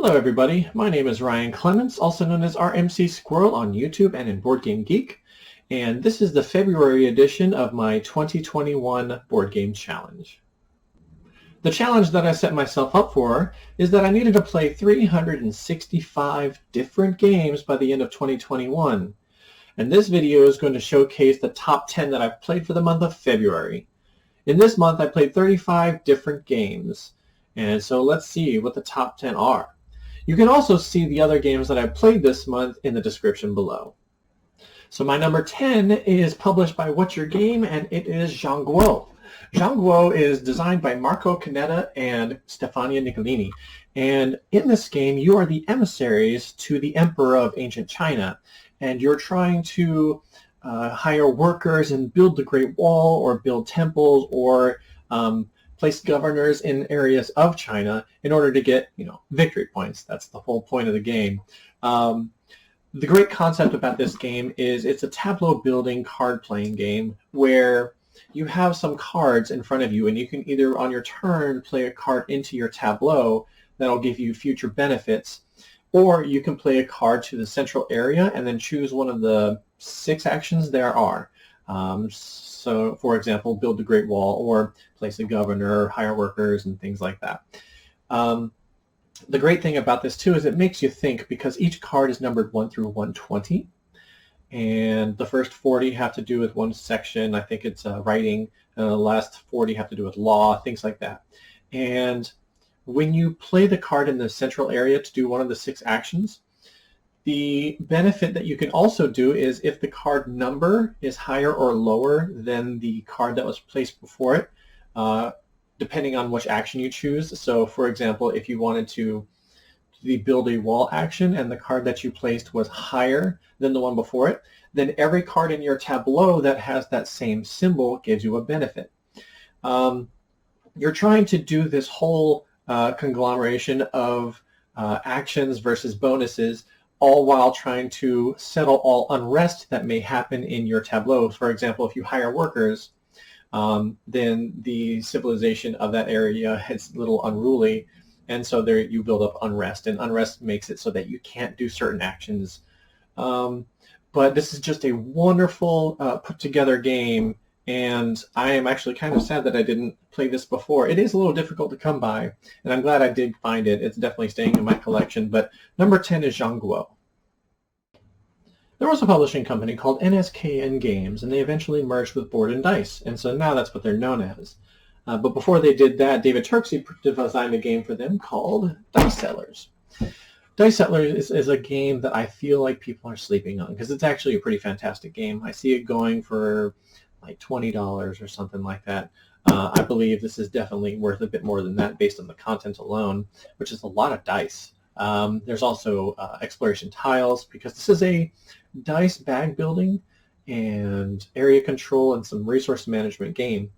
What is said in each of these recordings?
Hello everybody, my name is Ryan Clementz, also known as RMCSquirrel on YouTube and in Board Game Geek, and this is the February edition of my 2021 Board Game Challenge. The challenge that I set myself up for is that I needed to play 365 different games by the end of 2021, and this video is going to showcase the top 10 that I've played for the month of February. In this month I played 35 different games, and so let's see what the top 10 are. You can also see the other games that I played this month in the description below. So my number 10 is published by What's Your Game, and it is Zhangguo. Zhangguo is designed by Marco Canetta and Stefania Nicolini. And in this game, you are the emissaries to the Emperor of Ancient China. And you're trying to hire workers and build the Great Wall, or build temples, or place governors in areas of China in order to get, victory points. That's the whole point of the game. The great concept about this game is it's a tableau building card playing game where you have some cards in front of you, and you can either on your turn play a card into your tableau that'll give you future benefits, or you can play a card to the central area and then choose one of the 6 actions there are. So, for example, build the Great Wall, or place a governor, hire workers, and things like that. The great thing about this, too, is it makes you think, because each card is numbered 1 through 120, and the first 40 have to do with one section. I think it's writing, and the last 40 have to do with law, things like that. And when you play the card in the central area to do one of the 6 actions, the benefit that you can also do is if the card number is higher or lower than the card that was placed before it, depending on which action you choose. So, for example, if you wanted to build a wall action and the card that you placed was higher than the one before it, then every card in your tableau that has that same symbol gives you a benefit. You're trying to do this whole conglomeration of actions versus bonuses, all while trying to settle all unrest that may happen in your tableau. For example, if you hire workers, then the civilization of that area is a little unruly, and so there you build up unrest, and unrest makes it so that you can't do certain actions. But this is just a wonderful put-together game, and I am actually kind of sad that I didn't play this before. It is a little difficult to come by, and I'm glad I did find it. It's definitely staying in my collection, but number 10 is Zhangguo. There was a publishing company called NSKN Games, and they eventually merged with Board and Dice, and so now that's what they're known as. But before they did that, David Turksey designed a game for them called Dice Settlers. Dice Settlers is a game that I feel like people are sleeping on, because it's actually a pretty fantastic game. I see it going for like $20 or something like that. I believe this is definitely worth a bit more than that based on the content alone, which is a lot of dice. There's also exploration tiles, because this is a dice bag building and area control and some resource management game.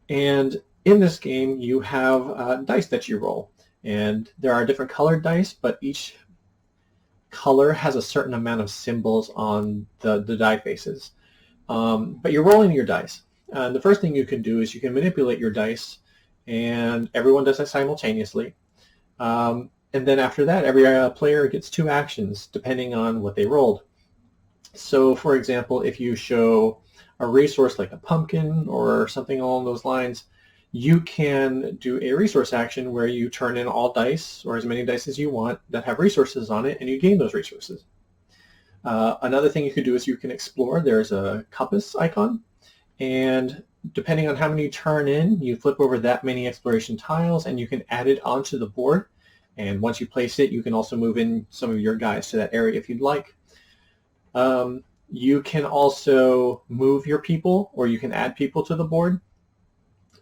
And in this game you have dice that you roll, and there are different colored dice, but each color has a certain amount of symbols on the die faces. But you're rolling your dice. The first thing you can do is you can manipulate your dice, and everyone does that simultaneously. And then after that, every player gets 2 actions depending on what they rolled. So, for example, if you show a resource like a pumpkin or something along those lines, you can do a resource action where you turn in all dice, or as many dice as you want, that have resources on it, and you gain those resources. Another thing you could do is you can explore. There's a compass icon, and depending on how many you turn in, you flip over that many exploration tiles, and you can add it onto the board. And once you place it, you can also move in some of your guys to that area if you'd like. You can also move your people, or you can add people to the board.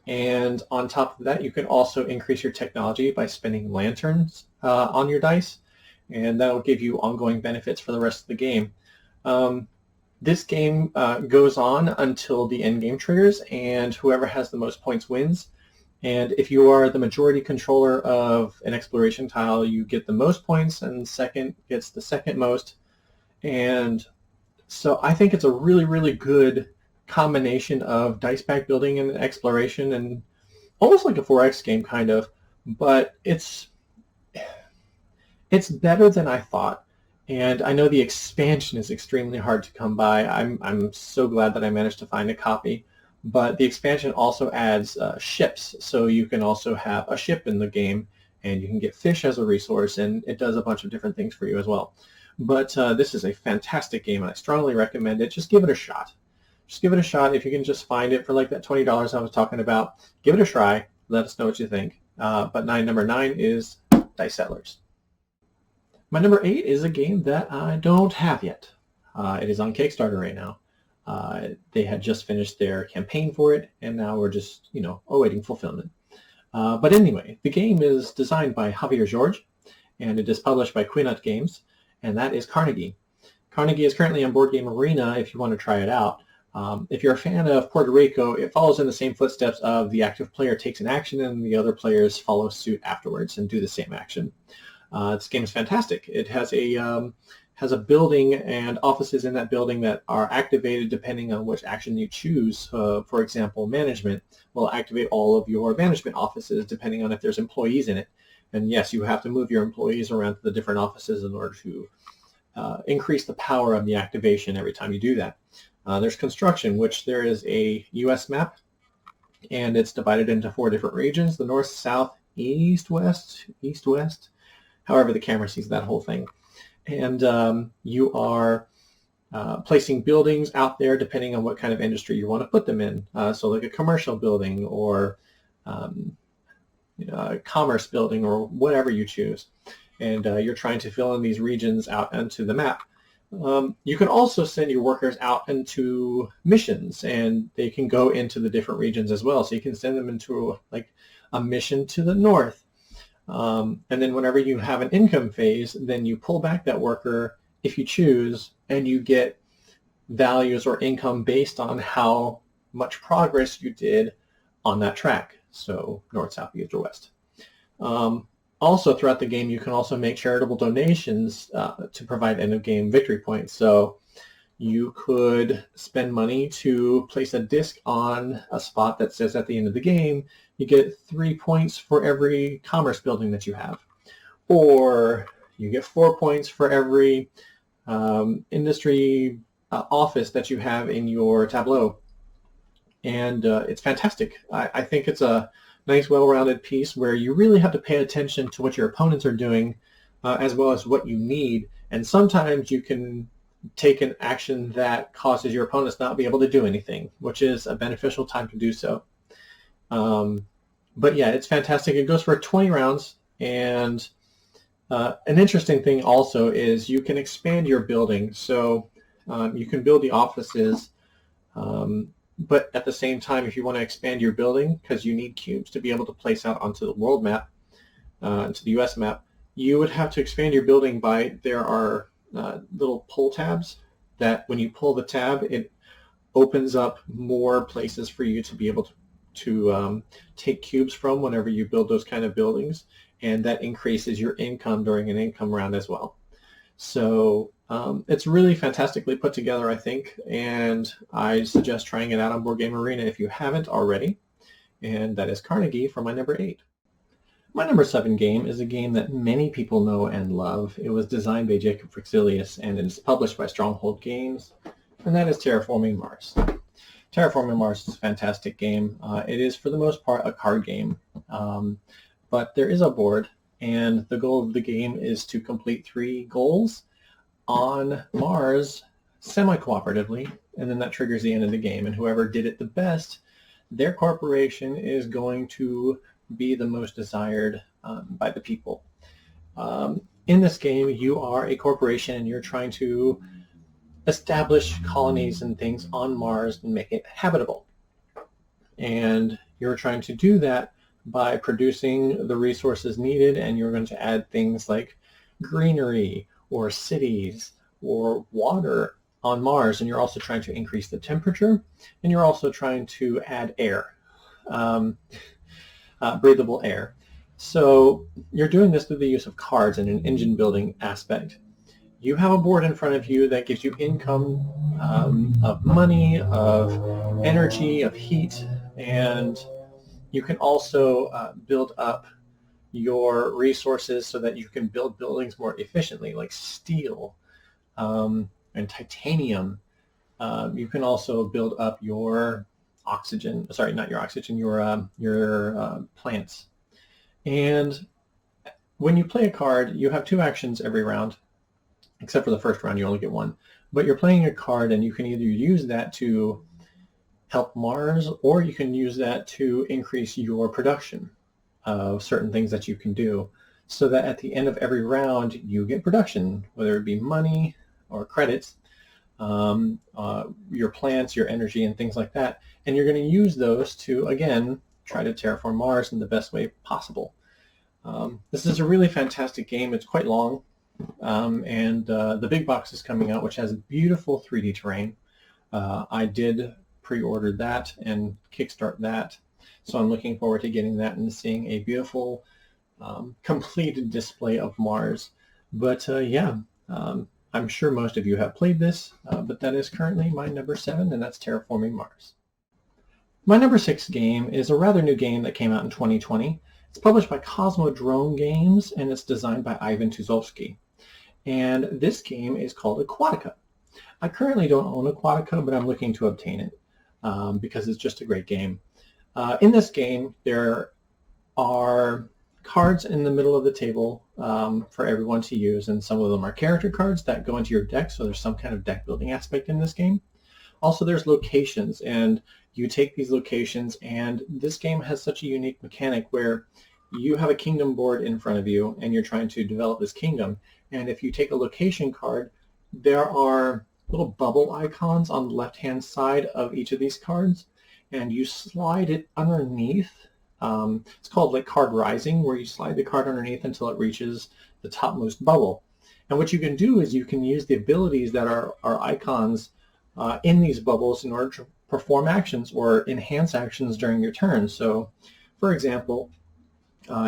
And on top of that, you can also increase your technology by spending lanterns on your dice, and that'll give you ongoing benefits for the rest of the game. This game goes on until the end game triggers, and whoever has the most points wins. And if you are the majority controller of an exploration tile, you get the most points, and second gets the second most. And so I think it's a really, really good combination of dice bag building and exploration, and almost like a 4X game kind of, but it's It's better than I thought, and I know the expansion is extremely hard to come by. I'm so glad that I managed to find a copy, but the expansion also adds ships, so you can also have a ship in the game, and you can get fish as a resource, and it does a bunch of different things for you as well. But this is a fantastic game, and I strongly recommend it. Just give it a shot. Just give it a shot. If you can just find it for like that $20 I was talking about, give it a try. Let us know what you think. But number 9 is Dice Settlers. My number 8 is a game that I don't have yet. It is on Kickstarter right now. They had just finished their campaign for it, and now we're just, awaiting fulfillment. But anyway, the game is designed by Javier George, and it is published by Quinut Games, and that is Carnegie. Carnegie is currently on Board Game Arena if you want to try it out. If you're a fan of Puerto Rico, it follows in the same footsteps of the active player takes an action and the other players follow suit afterwards and do the same action. This game is fantastic. It has a building and offices in that building that are activated depending on which action you choose. For example, management will activate all of your management offices depending on if there's employees in it. And yes, you have to move your employees around to the different offices in order to increase the power of the activation every time you do that. There's construction, which there is a U.S. map, and it's divided into 4 different regions: the north, south, east, west, however the camera sees that whole thing. And you are placing buildings out there depending on what kind of industry you want to put them in. So like a commercial building or a commerce building or whatever you choose. And you're trying to fill in these regions out onto the map. You can also send your workers out into missions, and they can go into the different regions as well. So you can send them into like a mission to the north. And then whenever you have an income phase, then you pull back that worker if you choose, and you get values or income based on how much progress you did on that track. So north, south, east, or west. Also, throughout the game, you can also make charitable donations to provide end-of-game victory points. So you could spend money to place a disc on a spot that says at the end of the game, you get 3 points for every commerce building that you have. Or you get 4 points for every industry office that you have in your tableau. And it's fantastic. I think it's a nice, well-rounded piece where you really have to pay attention to what your opponents are doing as well as what you need. And sometimes you can take an action that causes your opponents not be able to do anything, which is a beneficial time to do so. But yeah, it's fantastic. It goes for 20 rounds. And an interesting thing also is you can expand your building. So you can build the offices, but at the same time, if you want to expand your building, because you need cubes to be able to place out onto the world map, into the US map, you would have to expand your building by, there are little pull tabs that when you pull the tab, it opens up more places for you to be able to take cubes from whenever you build those kind of buildings, and that increases your income during an income round as well. So it's really fantastically put together, I think, and I suggest trying it out on Board Game Arena if you haven't already, and that is Carnegie for my number 8. My number 7 game is a game that many people know and love. It was designed by Jacob Frixilius, and it is published by Stronghold Games, and that is Terraforming Mars. Terraforming Mars is a fantastic game. It is, for the most part, a card game, but there is a board, and the goal of the game is to complete 3 goals on Mars semi-cooperatively, and then that triggers the end of the game, and whoever did it the best, their corporation is going to be the most desired by the people. In this game, you are a corporation, and you're trying to establish colonies and things on Mars and make it habitable. And you're trying to do that by producing the resources needed, and you're going to add things like greenery or cities or water on Mars, and you're also trying to increase the temperature, and you're also trying to add air, breathable air. So you're doing this through the use of cards and an engine building aspect. You have a board in front of you that gives you income of money, of energy, of heat, and you can also build up your resources so that you can build buildings more efficiently, like steel and titanium. You can also build up your oxygen, sorry, not your oxygen, your plants. And when you play a card, you have 2 actions every round, except for the first round, you only get 1. But you're playing a card, and you can either use that to help Mars, or you can use that to increase your production of certain things that you can do, so that at the end of every round, you get production, whether it be money or credits, your plants, your energy, and things like that. And you're going to use those to, again, try to terraform Mars in the best way possible. This is a really fantastic game. It's quite long, and the big box is coming out, which has beautiful 3D terrain. I did pre-order that and kickstart that, so I'm looking forward to getting that and seeing a beautiful completed display of Mars. But yeah, I'm sure most of you have played this, but that is currently my number 7, and that's Terraforming Mars. My number 6 game is a rather new game that came out in 2020. It's published by Cosmodrome Games, and it's designed by Ivan Tuzovsky. And this game is called Aquatica. I currently don't own Aquatica, but I'm looking to obtain it because it's just a great game. In this game, there are cards in the middle of the table for everyone to use, and some of them are character cards that go into your deck, so there's some kind of deck building aspect in this game. Also, there's locations, and you take these locations, and this game has such a unique mechanic where you have a kingdom board in front of you, and you're trying to develop this kingdom. And if you take a location card, there are little bubble icons on the left-hand side of each of these cards, and you slide it underneath. It's called like card rising, where you slide the card underneath until it reaches the topmost bubble. And what you can do is you can use the abilities that are icons in these bubbles in order to perform actions or enhance actions during your turn. So, for example,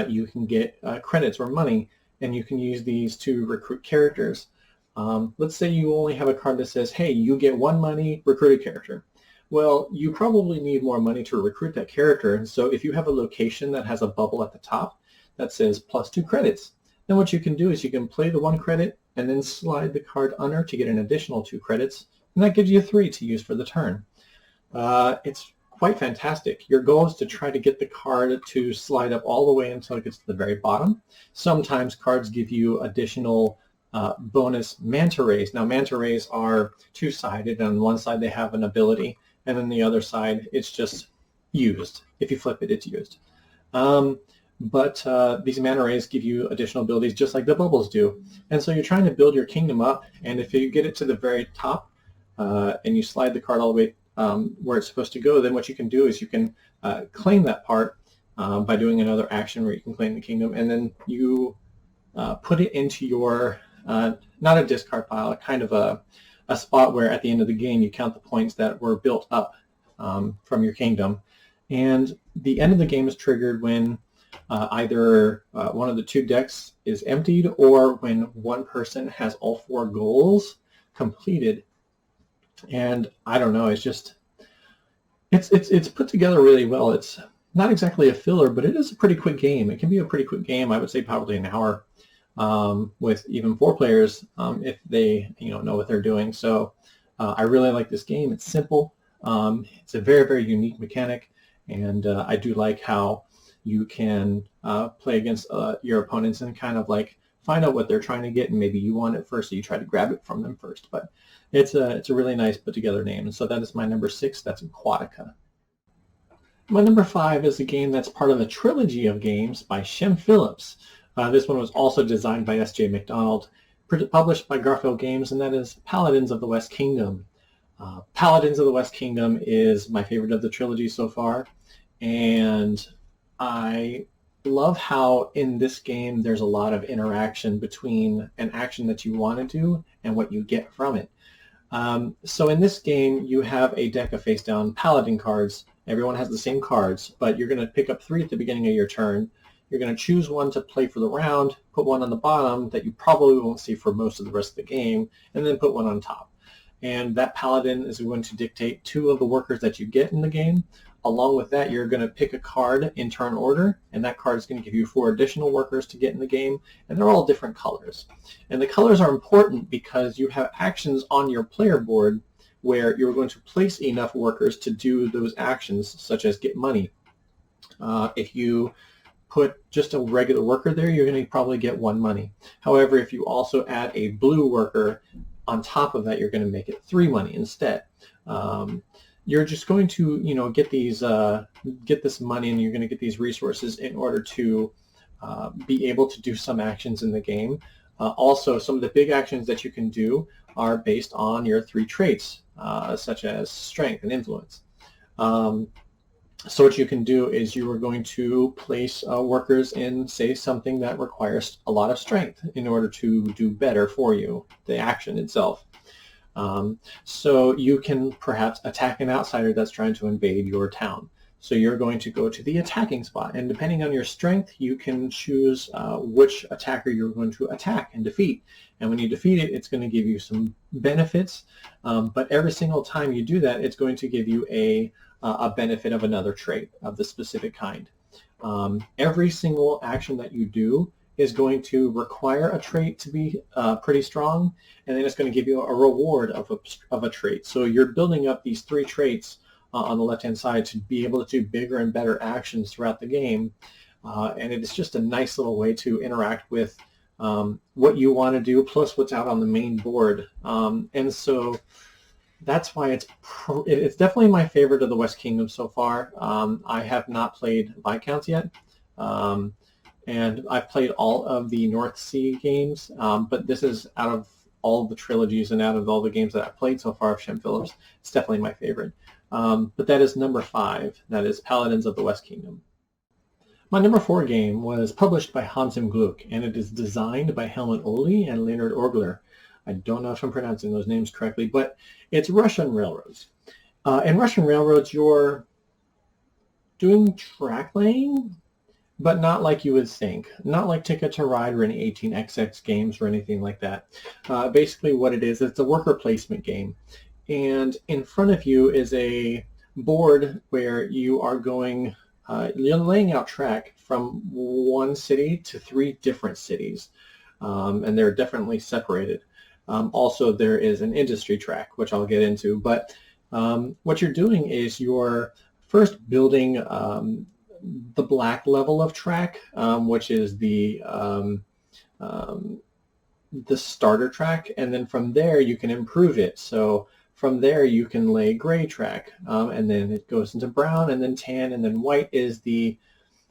you can get credits or money, and you can use these to recruit characters. Let's say you only have a card that says, hey, you get 1 money, recruit a character. Well, you probably need more money to recruit that character, and so if you have a location that has a bubble at the top that says +2 credits, then what you can do is you can play the 1 credit and then slide the card under to get an additional 2 credits, and that gives you 3 to use for the turn. It's quite fantastic. Your goal is to try to get the card to slide up all the way until it gets to the very bottom. Sometimes cards give you additional bonus manta rays. Now, manta rays are 2-sided. On one side they have an ability, and then the other side it's just used. If you flip it, it's used. But these manta rays give you additional abilities just like the bubbles do. And so you're trying to build your kingdom up, and if you get it to the very top and you slide the card all the way where it's supposed to go, then what you can do is you can claim that part by doing another action where you can claim the kingdom, and then you put it into your, not a discard pile, kind of a spot where at the end of the game you count the points that were built up from your kingdom. And the end of the game is triggered when either one of the 2 decks is emptied, or when one person has all 4 goals completed. And I don't know, it's just, it's put together really well. It's not exactly a filler, but it is a pretty quick game. It can be a pretty quick game. I would say probably an hour with even 4 players if they know what they're doing. So I really like this game. It's simple. It's a very, very unique mechanic, and I do like how you can play against your opponents and kind of like find out what they're trying to get, and maybe you want it first, so you try to grab it from them first. But it's a really nice put together name. And so that is my number 6. That's Aquatica. My number 5 is a game that's part of a trilogy of games by Shem Phillips. This one was also designed by S.J. McDonald, published by Garfield Games, and that is Paladins of the West Kingdom. Paladins of the West Kingdom is my favorite of the trilogy so far, and I love how in this game there's a lot of interaction between an action that you want to do and what you get from it. So in this game you have a deck of face-down Paladin cards. Everyone has the same cards, but you're going to pick up 3 at the beginning of your turn. You're going to choose one to play for the round, put one on the bottom that you probably won't see for most of the rest of the game, and then put one on top. and that Paladin is going to dictate 2 of the workers that you get in the game. Along with that, you're going to pick a card in turn order, and that card is going to give you 4 additional workers to get in the game, and they're all different colors. And the colors are important because you have actions on your player board where you're going to place enough workers to do those actions, such as get money. If you put just a regular worker there, you're going to probably get 1 money. However, if you also add a blue worker on top of that, you're going to make it 3 money instead. You're just going to, get this money, and you're going to get these resources in order to be able to do some actions in the game. Also, some of the big actions that you can do are based on your 3 traits, such as strength and influence. So what you can do is you are going to place workers in, say, something that requires a lot of strength in order to do better for you, the action itself. So you can perhaps attack an outsider that's trying to invade your town. So you're going to go to the attacking spot, and depending on your strength, you can choose which attacker you're going to attack and defeat. And when you defeat it, it's going to give you some benefits, but every single time you do that, it's going to give you a benefit of another trait of the specific kind. Every single action that you do is going to require a trait to be pretty strong, and then it's going to give you a reward of a trait. So you're building up these 3 traits on the left-hand side to be able to do bigger and better actions throughout the game, and it is just a nice little way to interact with what you want to do plus what's out on the main board. And so that's why it's definitely my favorite of the West Kingdom so far. I have not played Viscounts yet. And I've played all of the North Sea games, but this is, out of all of the trilogies and out of all the games that I've played so far of Shem Phillips, it's definitely my favorite. But that is number 5. That is Paladins of the West Kingdom. My number 4 game was published by Hans im Glück, and it is designed by Helmut Ohly and Leonard Orgler. I don't know if I'm pronouncing those names correctly, but it's Russian railroads. In Russian railroads, you're doing track laying, but not like you would think. Not like Ticket to Ride or any 18XX games or anything like that. Basically what it is, it's a worker placement game. And in front of you is a board where you are going, you're laying out track from 1 city to 3 different cities. And they're definitely separated. Also, there is an industry track, which I'll get into. But what you're doing is you're first building the black level of track, which is the starter track, and then from there you can improve it. So from there you can lay gray track, and then it goes into brown, and then tan, and then white is the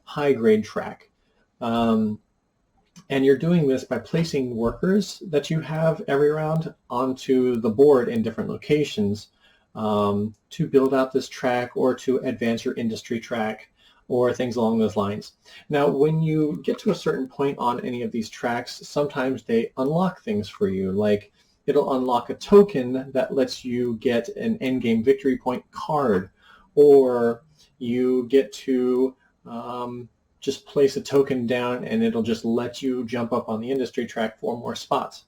high grade track. And you're doing this by placing workers that you have every round onto the board in different locations to build out this track or to advance your industry track or things along those lines. Now, when you get to a certain point on any of these tracks, sometimes they unlock things for you, like it'll unlock a token that lets you get an endgame victory point card, or you get to just place a token down and it'll just let you jump up on the industry track 4 more spots.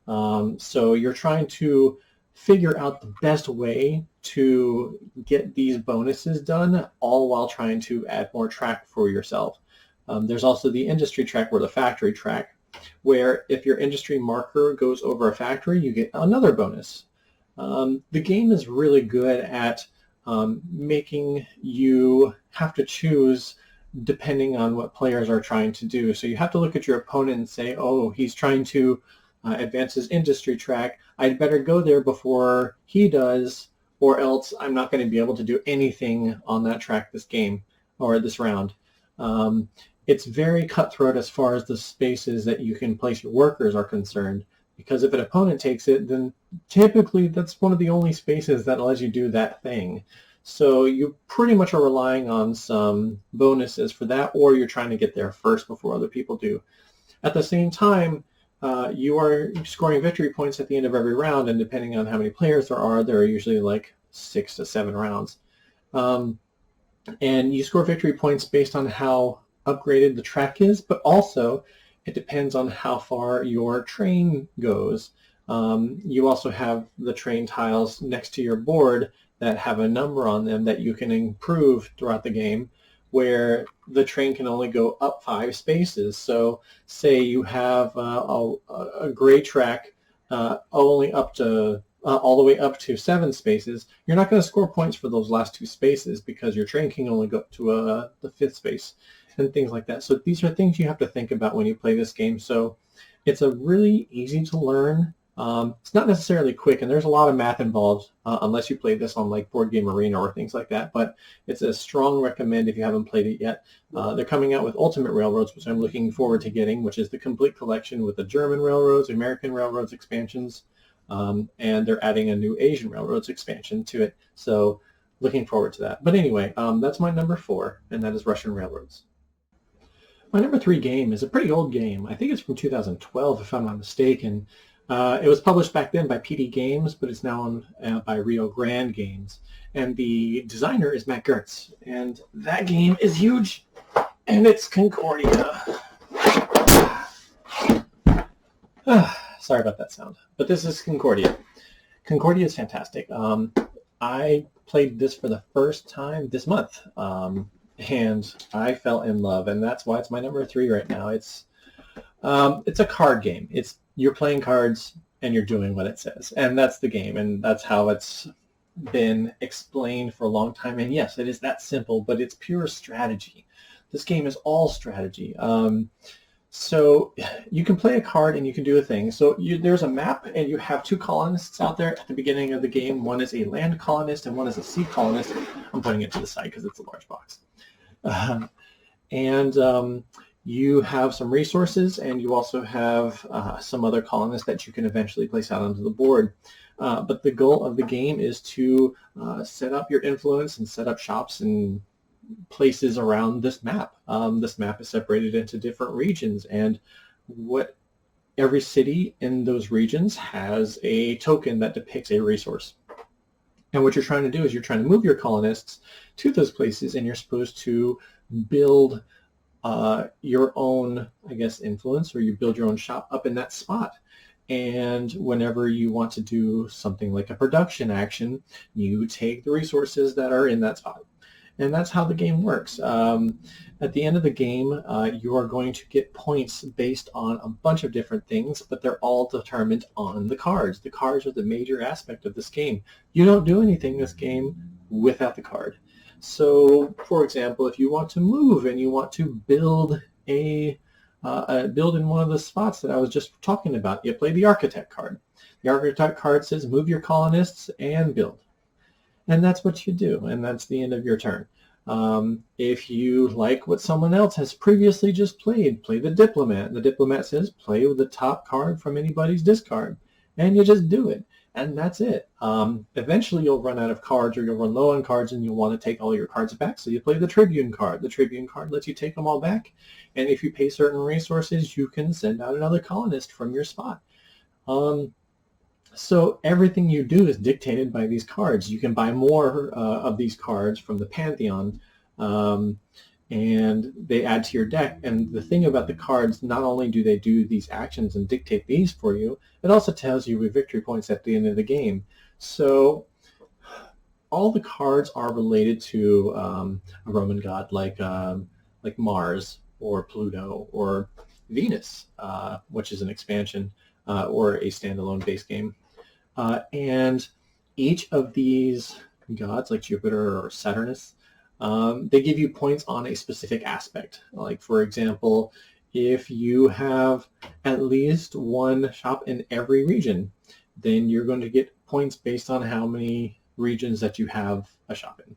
So you're trying to figure out the best way to get these bonuses done, all while trying to add more track for yourself. There's also the industry track or the factory track, where if your industry marker goes over a factory, you get another bonus. The game is really good at making you have to choose depending on what players are trying to do. So you have to look at your opponent and say, oh, he's trying to advance his industry track. I'd better go there before he does, or else I'm not going to be able to do anything on that track this game or this round. It's very cutthroat as far as the spaces that you can place your workers are concerned, because if an opponent takes it, then typically that's one of the only spaces that lets you do that thing. So you pretty much are relying on some bonuses for that, or you're trying to get there first before other people do. At the same time, you are scoring victory points at the end of every round, and depending on how many players there are usually like 6 to 7 rounds. And you score victory points based on how upgraded the track is, but also it depends on how far your train goes. You also have the train tiles next to your board that have a number on them that you can improve throughout the game, where the train can only go up 5 spaces. So say you have a gray track only up to all the way up to 7 spaces, you're not going to score points for those last 2 spaces because your train can only go up to the 5th space and things like that. So these are things you have to think about when you play this game. So it's a really easy to learn. It's not necessarily quick, and there's a lot of math involved unless you play this on like Board Game Arena or things like that, but it's a strong recommend if you haven't played it yet. They're coming out with Ultimate Railroads, which I'm looking forward to getting, which is the complete collection with the German Railroads, American Railroads expansions, and they're adding a new Asian Railroads expansion to it, so looking forward to that. But anyway, that's my number 4, and that is Russian Railroads. My number 3 game is a pretty old game. I think it's from 2012, if I'm not mistaken. It was published back then by PD Games, but it's now on by Rio Grande Games. And the designer is Matt Gertz. And that game is huge, and it's Concordia. Sorry about that sound. But this is Concordia. Concordia is fantastic. I played this for the first time this month, and I fell in love, and that's why it's my number 3 right now. It's a card game. You're playing cards and you're doing what it says, and that's the game, and that's how it's been explained for a long time. And yes, it is that simple, but it's pure strategy. This game is all strategy. So you can play a card and you can do a thing. So there's a map, and you have 2 colonists out there at the beginning of the game. One is a land colonist and one is a sea colonist. I'm putting it to the side because it's a large box. You have some resources, and you also have some other colonists that you can eventually place out onto the board. But the goal of the game is to set up your influence and set up shops and places around this map. This map is separated into different regions, and every city in those regions has a token that depicts a resource. And what you're trying to do is you're trying to move your colonists to those places, and you're supposed to build your own, I guess, influence, or you build your own shop up in that spot. And whenever you want to do something like a production action, you take the resources that are in that spot. And that's how the game works. At the end of the game, you are going to get points based on a bunch of different things, but they're all determined on the cards. The cards are the major aspect of this game. You don't do anything in this game without the card. So, for example, if you want to move and you want to build build in one of the spots that I was just talking about, you play the Architect card. The Architect card says move your colonists and build. And that's what you do, and that's the end of your turn. If you like what someone else has previously just played, play the Diplomat. The Diplomat says play with the top card from anybody's discard, and you just do it. And that's it. Eventually you'll run out of cards, or you'll run low on cards, and you'll want to take all your cards back. So you play the Tribune card. The Tribune card lets you take them all back. And if you pay certain resources, you can send out another colonist from your spot. So everything you do is dictated by these cards. You can buy more of these cards from the Pantheon, and they add to your deck. And the thing about the cards, not only do they do these actions and dictate these for you, it also tells you your victory points at the end of the game. So all the cards are related to a Roman god like Mars or Pluto or Venus, which is an expansion or a standalone base game. And each of these gods, like Jupiter or Saturnus, they give you points on a specific aspect. Like, for example, if you have at least one shop in every region, then you're going to get points based on how many regions that you have a shop in,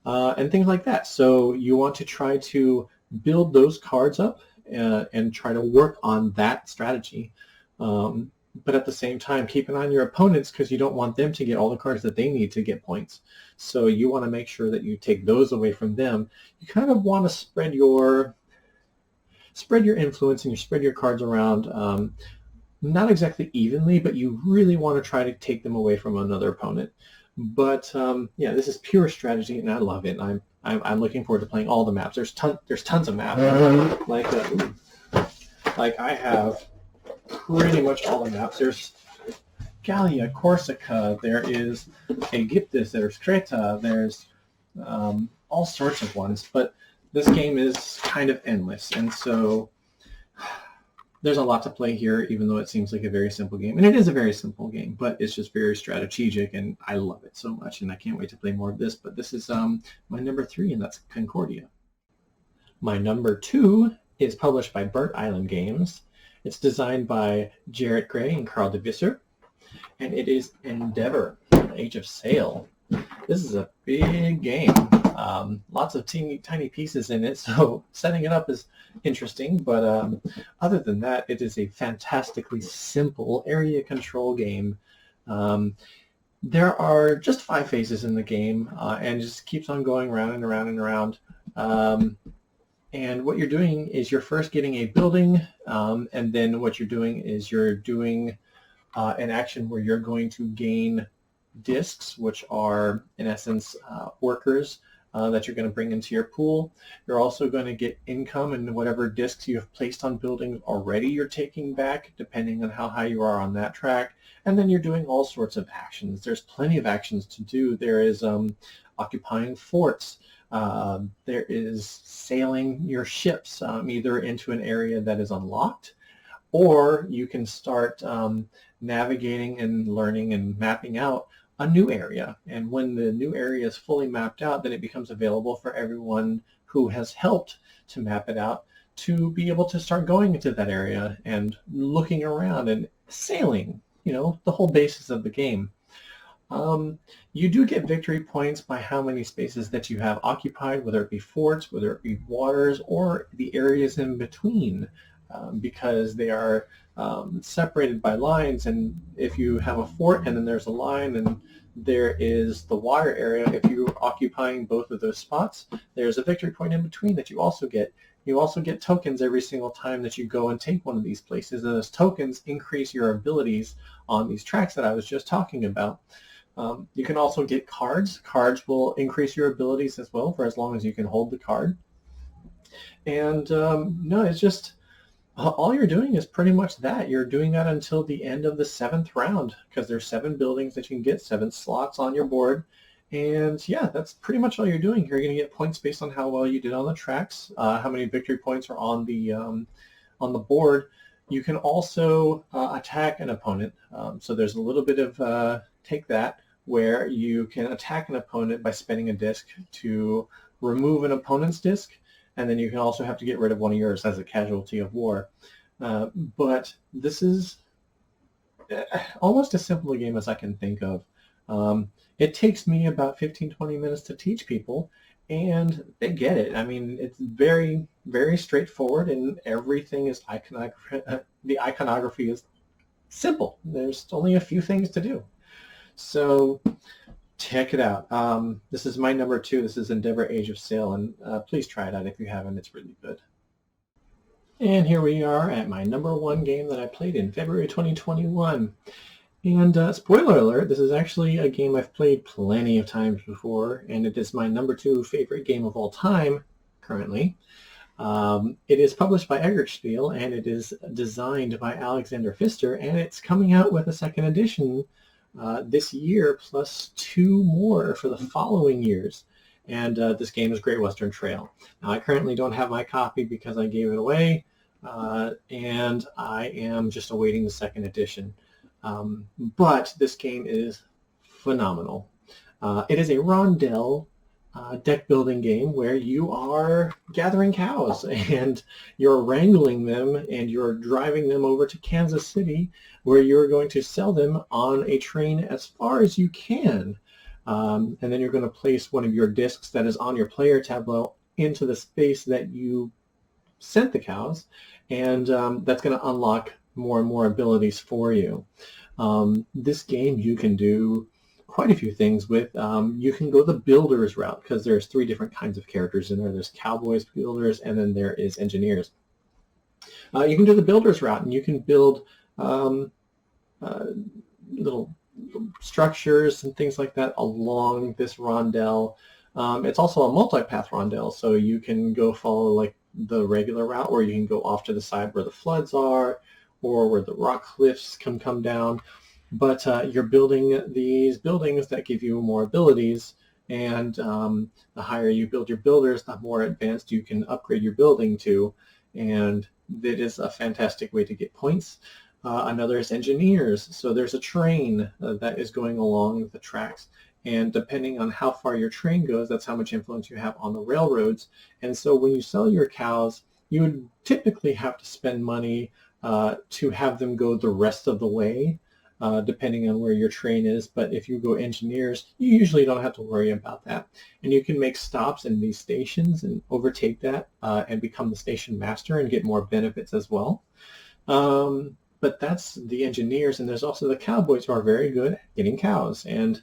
and things like that. So you want to try to build those cards up and try to work on that strategy. But at the same time, keep an eye on your opponents, because you don't want them to get all the cards that they need to get points. So you want to make sure that you take those away from them. You kind of want to spread your influence and you spread your cards around, not exactly evenly, but you really want to try to take them away from another opponent. But yeah, this is pure strategy, and I love it. I'm looking forward to playing all the maps. There's tons of maps. Like I have pretty much all the maps. Gallia, Corsica, there is Aegyptus, there's Creta, there's all sorts of ones. But this game is kind of endless, and so there's a lot to play here, even though it seems like a very simple game. And it is a very simple game, but it's just very strategic, and I love it so much, and I can't wait to play more of this. But this is my number 3, and that's Concordia. My number 2 is published by Burnt Island Games. It's designed by Jarrett Gray and Carl de Visser, and it is Endeavor, Age of Sail. This is a big game. Lots of tiny pieces in it, so setting it up is interesting, but other than that, it is a fantastically simple area control game. There are just 5 phases in the game, and it just keeps on going round and around and around. And what you're doing is you're first getting a building, and then what you're doing is you're doing an action where you're going to gain discs, which are, in essence, workers that you're going to bring into your pool. You're also going to get income, and whatever discs you have placed on buildings already you're taking back, depending on how high you are on that track. And then you're doing all sorts of actions. There's plenty of actions to do. There is occupying forts. There is sailing your ships either into an area that is unlocked, or you can start navigating and learning and mapping out a new area. And when the new area is fully mapped out, then it becomes available for everyone who has helped to map it out to be able to start going into that area and looking around and sailing, you know, the whole basis of the game. You do get victory points by how many spaces that you have occupied, whether it be forts, whether it be waters, or the areas in between, because they are separated by lines. And if you have a fort and then there's a line and there is the water area, if you're occupying both of those spots, there's a victory point in between that you also get. You also get tokens every single time that you go and take one of these places, and those tokens increase your abilities on these tracks that I was just talking about. You can also get cards. Cards will increase your abilities as well for as long as you can hold the card. And no, it's just all you're doing is pretty much that. You're doing that until the end of the 7th round, because there's 7 buildings that you can get, 7 slots on your board. And yeah, that's pretty much all you're doing here. You're going to get points based on how well you did on the tracks, how many victory points are on the board. You can also attack an opponent. So there's a little bit of take that, where you can attack an opponent by spending a disc to remove an opponent's disc, and then you can also have to get rid of one of yours as a casualty of war. But this is almost as simple a game as I can think of. It takes me about 15-20 minutes to teach people, and they get it. I mean, it's very, very straightforward, and everything is the iconography is simple. There's only a few things to do. So check it out. This is my number 2. This is Endeavor Age of Sail, and please try it out if you haven't. It's really good. And here we are at my number 1 game that I played in February 2021. And spoiler alert, this is actually a game I've played plenty of times before, and it is my number 2 favorite game of all time currently. It is published by Eggertspiel, and it is designed by Alexander Pfister, and it's coming out with a 2nd edition this year, plus 2 more for the following years. And this game is Great Western Trail. Now, I currently don't have my copy because I gave it away, and I am just awaiting the 2nd edition. But this game is phenomenal. It is a rondel deck building game where you are gathering cows and you're wrangling them and you're driving them over to Kansas City, where you're going to sell them on a train as far as you can. And then you're going to place one of your discs that is on your player tableau into the space that you sent the cows, and that's going to unlock more and more abilities for you. This game you can do quite a few things with. You can go the builders route, because there's 3 different kinds of characters in there. There's cowboys, builders, and then there is engineers. You can do the builders route, and you can build little structures and things like that along this rondel. It's also a multi-path rondel, so you can go follow like the regular route, or you can go off to the side where the floods are, or where the rock cliffs can come down, But you're building these buildings that give you more abilities, and the higher you build your builders, the more advanced you can upgrade your building to, and that is a fantastic way to get points. Another is engineers. So there's a train that is going along the tracks, and depending on how far your train goes, that's how much influence you have on the railroads. And so when you sell your cows, you would typically have to spend money to have them go the rest of the way, depending on where your train is. But if you go engineers, you usually don't have to worry about that. And you can make stops in these stations and overtake that and become the station master and get more benefits as well. But that's the engineers, and there's also the cowboys who are very good at getting cows. And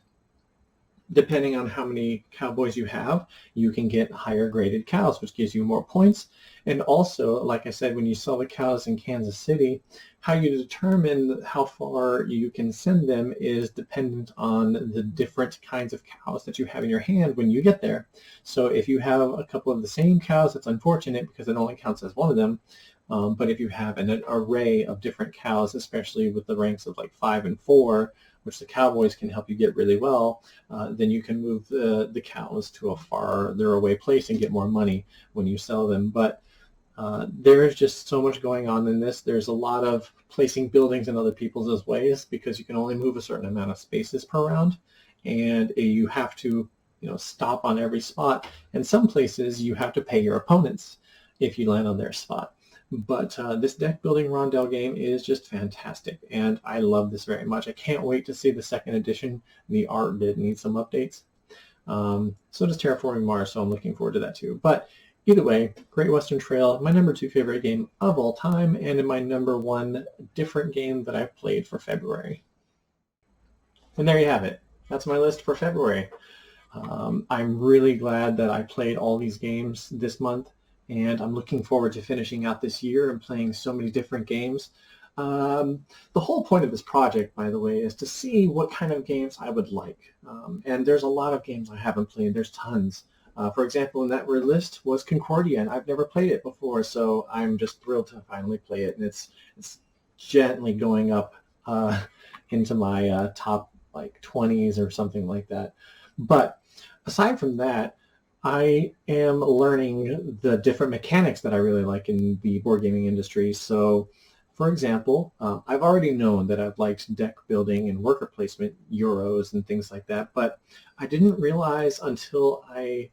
depending on how many cowboys you have, you can get higher graded cows, which gives you more points. And also, like I said, when you sell the cows in Kansas City, how you determine how far you can send them is dependent on the different kinds of cows that you have in your hand when you get there. So if you have a couple of the same cows, it's unfortunate because it only counts as one of them. But if you have an array of different cows, especially with the ranks of like 5 and 4, which the cowboys can help you get really well, then you can move the cows to a farther away place and get more money when you sell them. But there's just so much going on in this. There's a lot of placing buildings in other people's ways because you can only move a certain amount of spaces per round, and you have to stop on every spot. And some places you have to pay your opponents if you land on their spot. But this deck building rondel game is just fantastic, and I love this very much. I can't wait to see the second edition. The art did need some updates. So does Terraforming Mars, so I'm looking forward to that too. But either way, Great Western Trail, my number 2 favorite game of all time, and in my number 1 different game that I've played for February. And there you have it. That's my list for February. I'm really glad that I played all these games this month, and I'm looking forward to finishing out this year and playing so many different games. The whole point of this project, by the way, is to see what kind of games I would like. And there's a lot of games I haven't played. There's tons. For example, in that list was Concordia, and I've never played it before, so I'm just thrilled to finally play it. And it's gently going up into my top like 20s or something like that. But aside from that, I am learning the different mechanics that I really like in the board gaming industry. So, for example, I've already known that I've liked deck building and worker placement, Euros and things like that, but I didn't realize until I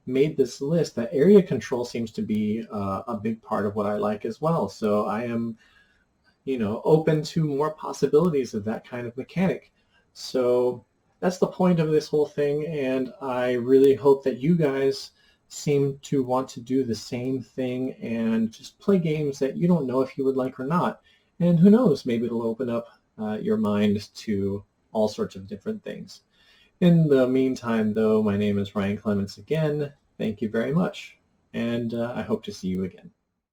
made this list that area control seems to be a big part of what I like as well. So I am, open to more possibilities of that kind of mechanic. So that's the point of this whole thing, and I really hope that you guys seem to want to do the same thing and just play games that you don't know if you would like or not. And who knows, maybe it'll open up your mind to all sorts of different things. In the meantime, though, my name is Ryan Clementz again. Thank you very much, and I hope to see you again.